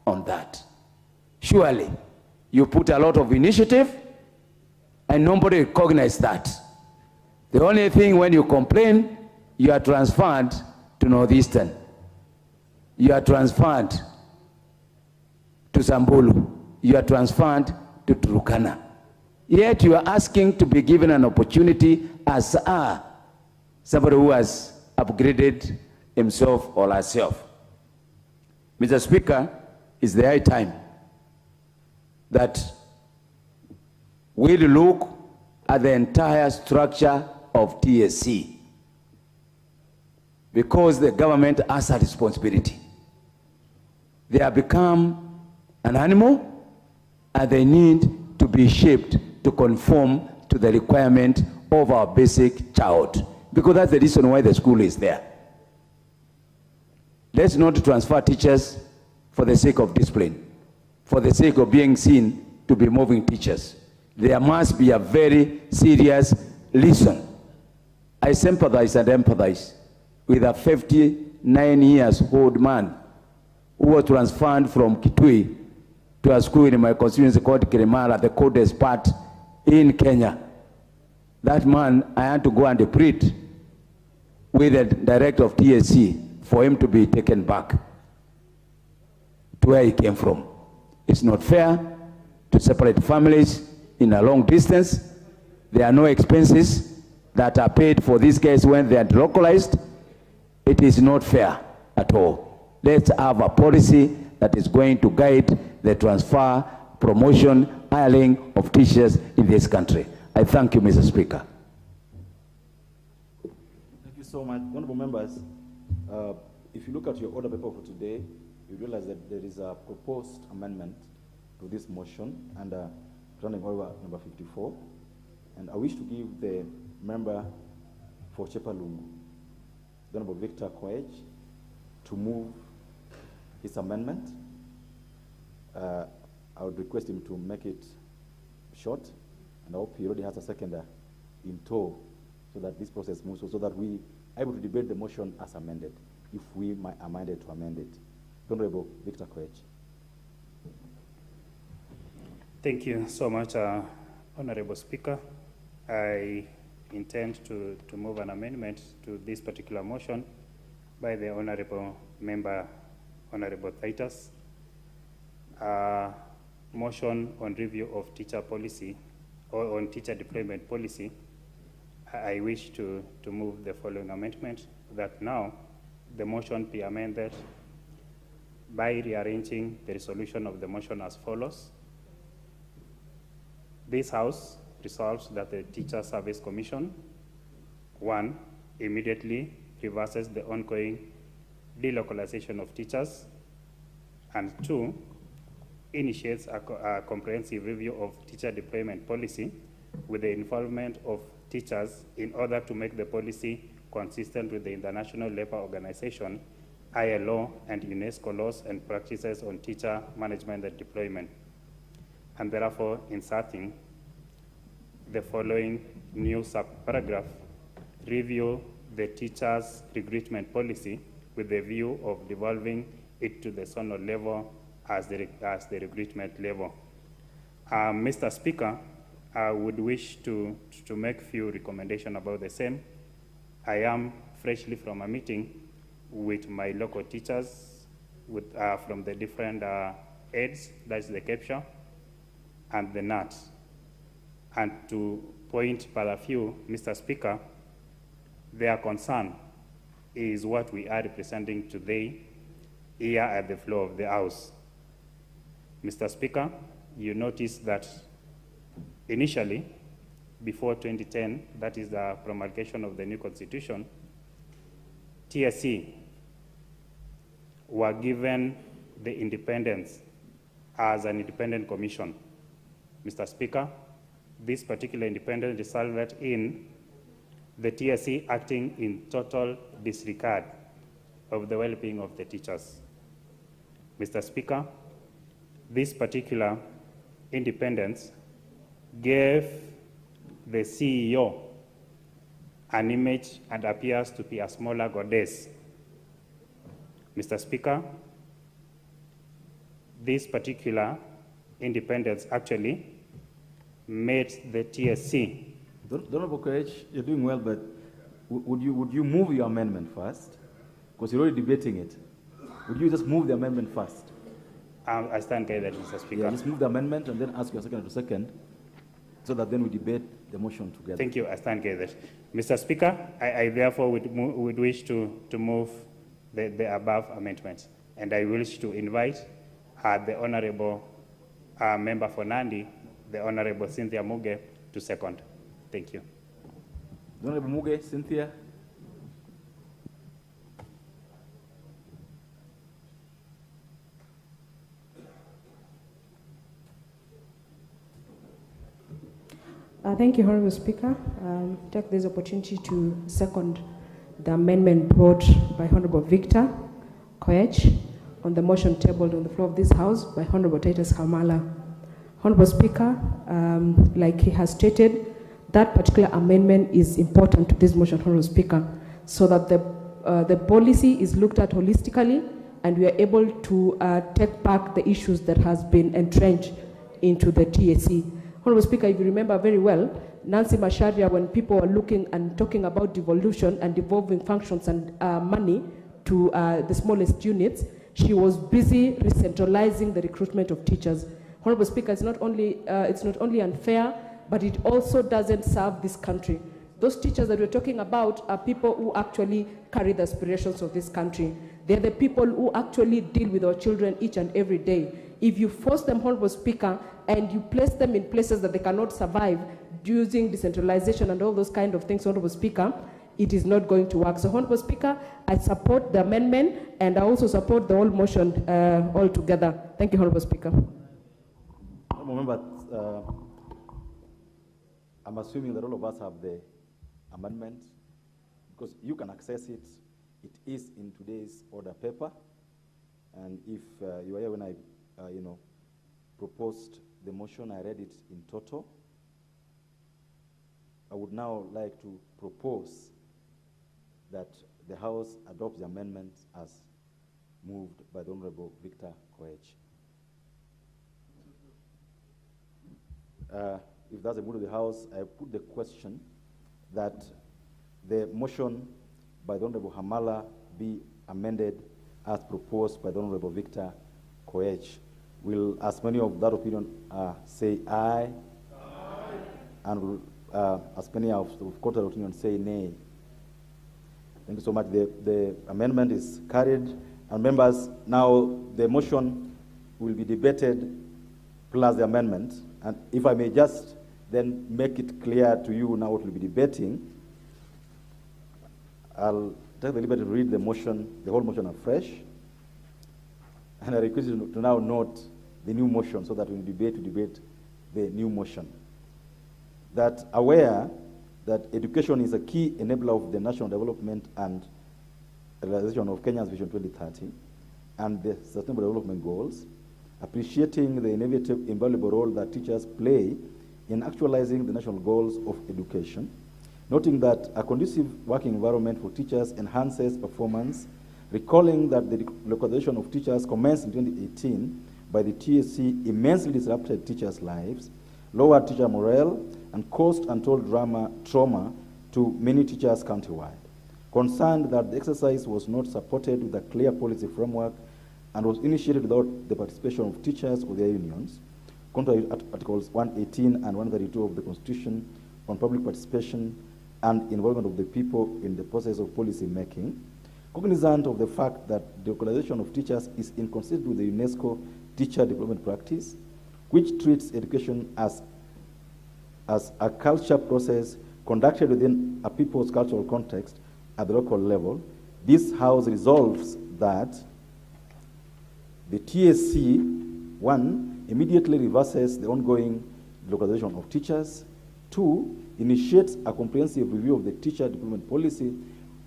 on that. Surely, you put a lot of initiative and nobody recognizes that. The only thing when you complain, you are transferred to Northeastern. You are transferred to Samburu. You are transferred to Turkana. Yet you are asking to be given an opportunity as somebody who has upgraded himself or herself. Mr. Speaker, it's the high time that we look at the entire structure of TSC, because the government has a responsibility. They have become an animal and they need to be shaped to conform to the requirement of our basic child, because that's the reason why the school is there. Let's not transfer teachers for the sake of discipline, for the sake of being seen to be moving teachers. There must be a very serious lesson. I sympathize and empathize with a 59-year-old man who was transferred from Kitui to a school in my constituency called Kirimara, the coldest part in Kenya. That man, I had to go and plead with the director of TSC for him to be taken back to where he came from. It's not fair to separate families in a long distance. There are no expenses that are paid for these guys when they are delocalized. It is not fair at all. Let's have a policy that is going to guide the transfer, promotion, hiring of teachers in this country. I thank you, Mr. Speaker. Thank you so much. Honorable members, if you look at your order paper for today, you realize that there is a proposed amendment to this motion under running order number 54. And I wish to give the member for Chepalungu, the Honorable Victor Koech, to move his amendment. I would request him to make it short, and I hope he already has a seconder in tow so that this process moves, so that we are able to debate the motion as amended, if we are minded to amend it. Honorable Victor Koech. Thank you so much, Honorable Speaker. I intend to move an amendment to this particular motion by the Honorable Member, Honorable Titus. Motion on review of teacher policy, or on teacher deployment policy. I wish to move the following amendment, that now the motion be amended by rearranging the resolution of the motion as follows. This House resolves that the Teacher Service Commission, 1, immediately reverses the ongoing delocalization of teachers, and 2, initiates a comprehensive review of teacher deployment policy with the involvement of teachers in order to make the policy consistent with the International Labour Organization, ILO, and UNESCO laws and practices on teacher management and deployment, and therefore inserting the following new subparagraph: review the teachers' recruitment policy with the view of devolving it to the zonal level as the recruitment level. Mr. Speaker, I would wish to make few recommendations about the same. I am freshly from a meeting with my local teachers from the different aids, that's the CAPTCHA and the NAT. And to point but a few, Mr. Speaker, their concern is what we are representing today here at the floor of the House. Mr. Speaker, you notice that initially, before 2010, that is the promulgation of the new constitution, TSC were given the independence as an independent commission. Mr. Speaker, this particular independence resulted in the TSC acting in total disregard of the well-being of the teachers. Mr. Speaker, this particular independence gave the CEO an image and appears to be a smaller goddess. Mr. Speaker, this particular independence actually made the TSC. Honorable Koech, you're doing well, but would you move your amendment first? Because you're already debating it. Would you just move the amendment first? I stand guided, Mr. Speaker. Yeah, just move the amendment and then ask your second to second, so that then we debate the motion together. Thank you. I stand guided. Mr. Speaker, I therefore would wish to move the above amendments, and I wish to invite the Honorable Member for Nandi, the Honorable Cynthia Muge, to second. Thank you. The Honorable Muge, Cynthia. Thank you, Honorable Speaker. Take this opportunity to second the amendment brought by Honorable Victor Koech on the motion tabled on the floor of this House by Honorable Titus Hamala. Honorable Speaker, like he has stated, that particular amendment is important to this motion, Honorable Speaker, so that the policy is looked at holistically and we are able to take back the issues that has been entrenched into the TSC. Honorable Speaker, if you remember very well, Nancy Macharia, when people were looking and talking about devolution and devolving functions and money to the smallest units, she was busy re-centralizing the recruitment of teachers. Honorable Speaker, it's not only unfair, but it also doesn't serve this country. Those teachers that we're talking about are people who actually carry the aspirations of this country. They're the people who actually deal with our children each and every day. If you force them, Honorable Speaker, and you place them in places that they cannot survive using decentralization and all those kind of things, Honorable Speaker, it is not going to work. So, Honorable Speaker, I support the amendment and I also support the whole motion altogether. Thank you, Honorable Speaker. Remember, I'm assuming that all of us have the amendment because you can access it. It is in today's order paper. And if you were here when I, proposed the motion, I read it in total. I would now like to propose that the House adopts the amendment as moved by the Honorable Victor Koech. If that's a mood of the House, I put the question that the motion by the Honorable Hamala be amended as proposed by the Honorable Victor Koech. Will as many of that opinion say aye? Aye. And will as many of contrary opinion say nay? Thank you so much. The amendment is carried. And members, now the motion will be debated plus the amendment. And if I may just then make it clear to you now what we'll be debating, I'll take the liberty to read the motion, the whole motion afresh. And I request you to now note the new motion so that when we debate the new motion. That aware that education is a key enabler of the national development and realization of Kenya's Vision 2030 and the Sustainable Development Goals, appreciating the invaluable role that teachers play in actualizing the national goals of education, noting that a conducive working environment for teachers enhances performance, recalling that the delocalization of teachers commenced in 2018 by the TSC immensely disrupted teachers' lives, lowered teacher morale, and caused untold trauma to many teachers countrywide. Concerned that the exercise was not supported with a clear policy framework and was initiated without the participation of teachers or their unions, contrary to Articles 118 and 132 of the Constitution on public participation and involvement of the people in the process of policy making, cognizant of the fact that the localization of teachers is inconsistent with the UNESCO teacher development practice, which treats education as a culture process conducted within a people's cultural context at the local level, this House resolves that the TSC, 1, immediately reverses the ongoing localization of teachers, 2, initiates a comprehensive review of the teacher development policy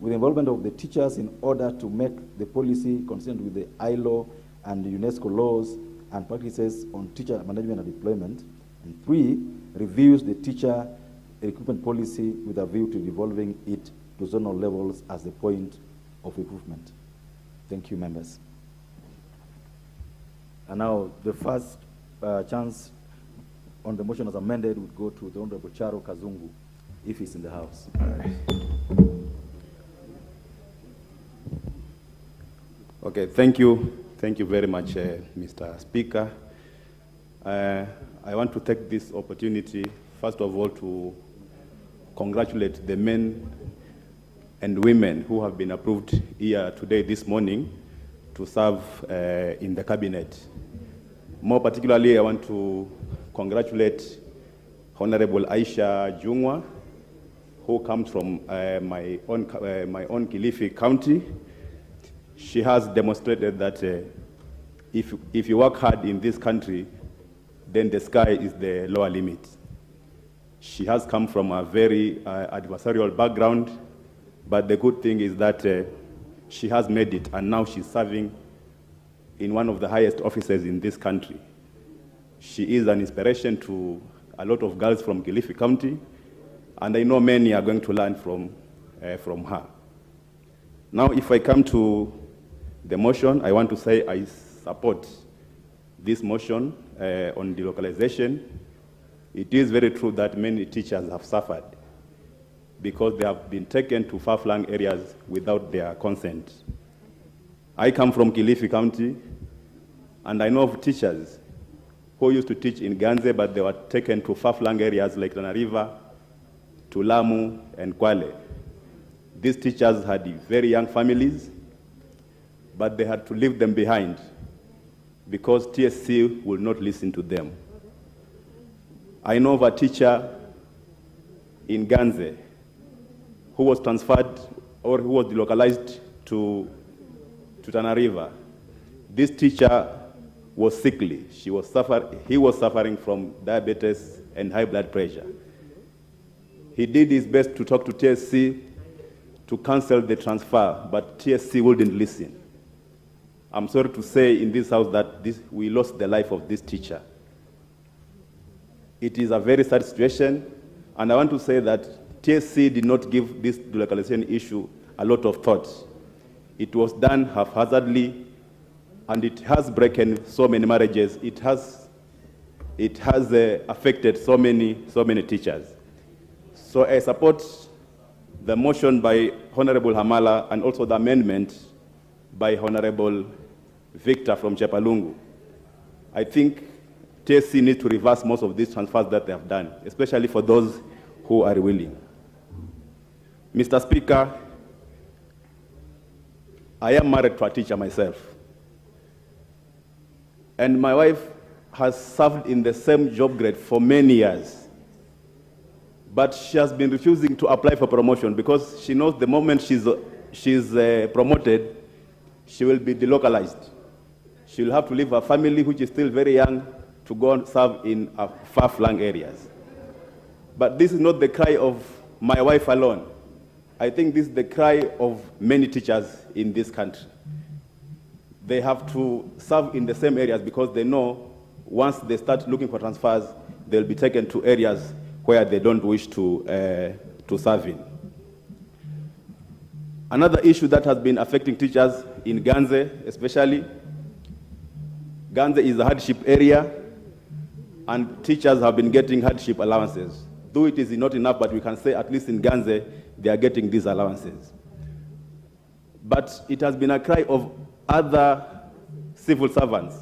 with the involvement of the teachers in order to make the policy consistent with the ILO and the UNESCO laws and practices on teacher management and deployment, and 3, reviews the teacher recruitment policy with a view to devolving it to zonal levels as the point of recruitment. Thank you, members. And now the first chance on the motion as amended would go to the Honorable Charo Kazungu, if he's in the House. Okay, thank you. Thank you very much, Mr. Speaker. I want to take this opportunity, first of all, to congratulate the men and women who have been approved here today, this morning, to serve in the cabinet. More particularly, I want to congratulate Honorable Aisha Jungwa, who comes from my own Kilifi County. She has demonstrated that if you work hard in this country, then the sky is the lower limit. She has come from a very adversarial background, but the good thing is that she has made it, and now she's serving in one of the highest offices in this country. She is an inspiration to a lot of girls from Kilifi County, and I know many are going to learn from her. Now, if I come to the motion, I want to say I support this motion on delocalization. It is very true that many teachers have suffered because they have been taken to far-flung areas without their consent. I come from Kilifi County, and I know of teachers who used to teach in Ganze, but they were taken to far-flung areas like Tana River, to Lamu, and Kwale. These teachers had very young families, but they had to leave them behind because TSC will not listen to them. I know of a teacher in Ganze who was transferred or who was delocalized to Tana River. This teacher was sickly. He was suffering from diabetes and high blood pressure. He did his best to talk to TSC to cancel the transfer, but TSC wouldn't listen. I'm sorry to say in this house that we lost the life of this teacher. It is a very sad situation, and I want to say that TSC did not give this delocalization issue a lot of thought. It was done haphazardly, and it has broken so many marriages. It has affected so many teachers. So I support the motion by Honorable Hamala and also the amendment by Honorable Victor from Chepalungu. I think TSC needs to reverse most of these transfers that they have done, especially for those who are willing. Mr. Speaker, I am married to a teacher myself. And my wife has served in the same job grade for many years. But she has been refusing to apply for promotion because she knows the moment she's promoted, she will be delocalized. She will have to leave her family, which is still very young, to go and serve in far-flung areas. But this is not the cry of my wife alone. I think this is the cry of many teachers in this country. They have to serve in the same areas because they know once they start looking for transfers, they'll be taken to areas where they don't wish to serve in. Another issue that has been affecting teachers in Ganze, especially, Ganze is a hardship area, and teachers have been getting hardship allowances. Though it is not enough, but we can say at least in Ganze, they are getting these allowances. But it has been a cry of other civil servants.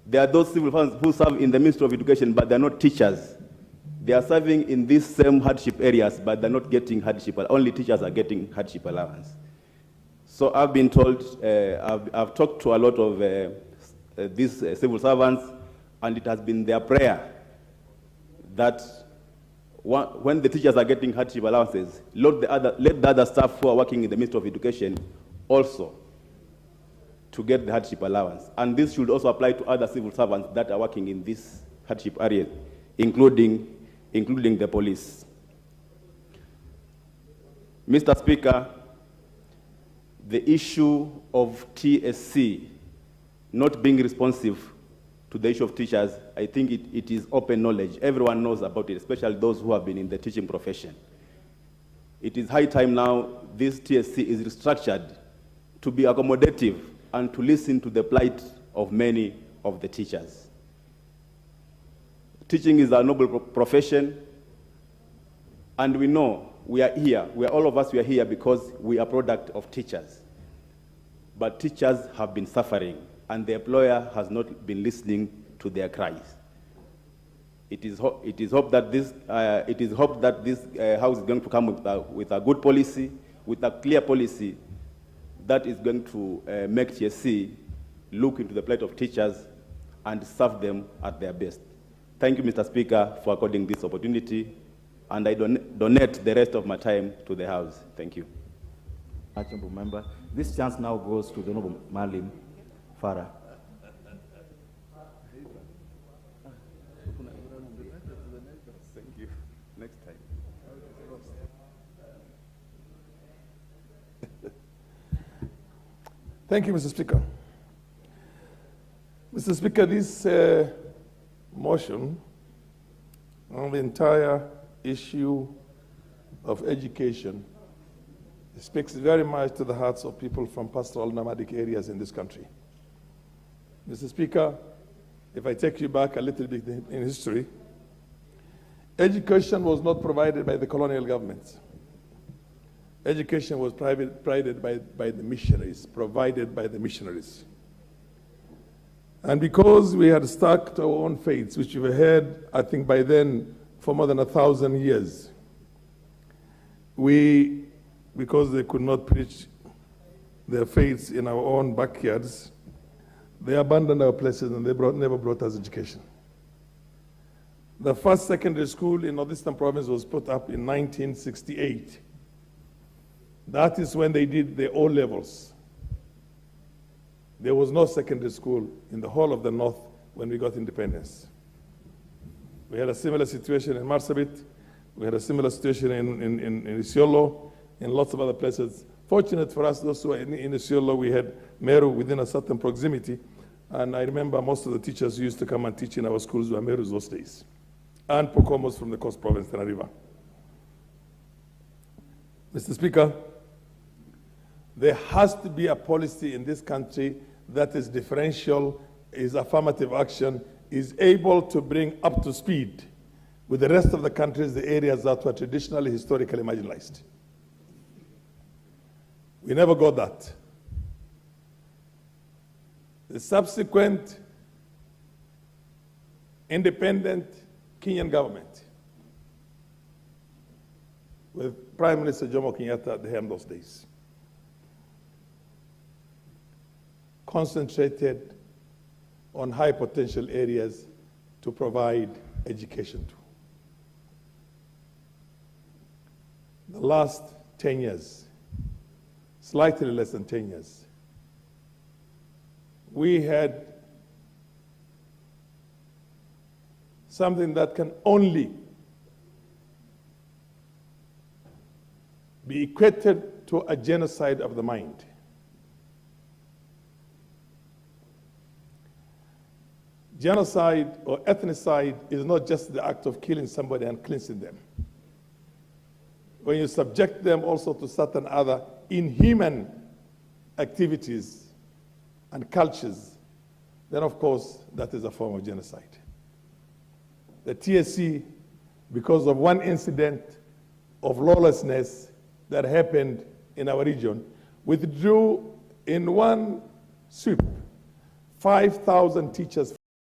There are those civil servants who serve in the Ministry of Education, but they're not teachers. They are serving in these same hardship areas, but they're not getting hardship. Only teachers are getting hardship allowance. So I've been told, I've talked to a lot of these civil servants, and it has been their prayer that when the teachers are getting hardship allowances, let the other staff who are working in the Ministry of Education also to get the hardship allowance. And this should also apply to other civil servants that are working in this hardship area, including the police. Mr. Speaker, the issue of TSC not being responsive to the issue of teachers, I think it is open knowledge. Everyone knows about it, especially those who have been in the teaching profession. It is high time now this TSC is restructured to be accommodative and to listen to the plight of many of the teachers. Teaching is a noble profession, and we know we are here. All of us we are here because we are product of teachers. But teachers have been suffering, and the employer has not been listening to their cries. It is hoped that this House is going to come with a good policy, with a clear policy that is going to make TSC look into the plight of teachers and serve them at their best. Thank you, Mr. Speaker, for according this opportunity, and I donate the rest of my time to the House. Thank you. Honourable Member. This chance now goes to the Honourable Malim Farah. Thank you. Next time. Thank you, Mr. Speaker. Mr. Speaker, this motion on the entire issue of education speaks very much to the hearts of people from pastoral nomadic areas in this country. Mr. Speaker, if I take you back a little bit in history, education was not provided by the colonial governments. Education was provided by the missionaries, provided by the missionaries. And because we had stuck to our own faiths, which we've had, I think by then, for more than 1,000 years, because they could not preach their faiths in our own backyards, they abandoned our places and they never brought us education. The first secondary school in Northeastern Province was put up in 1968. That is when they did the O levels. There was no secondary school in the whole of the North when we got independence. We had a similar situation in Marsabit. We had a similar situation in Isiolo, in lots of other places. Fortunate for us, those who were in Isiolo, we had Meru within a certain proximity. And I remember most of the teachers who used to come and teach in our schools were Merus those days. And Pokomos from the Coast Province, Tana River. Mr. Speaker, there has to be a policy in this country that is differential, is affirmative action, is able to bring up to speed with the rest of the countries the areas that were traditionally, historically marginalized. We never got that. The subsequent independent Kenyan government, with Prime Minister Jomo Kenyatta at the helm those days, concentrated on high potential areas to provide education to. The last 10 years, slightly less than 10 years, we had something that can only be equated to a genocide of the mind. Genocide or ethnicide is not just the act of killing somebody and cleansing them. When you subject them also to certain other inhuman activities and cultures, then of course that is a form of genocide. The TSC, because of one incident of lawlessness that happened in our region, withdrew in one sweep 5,000 teachers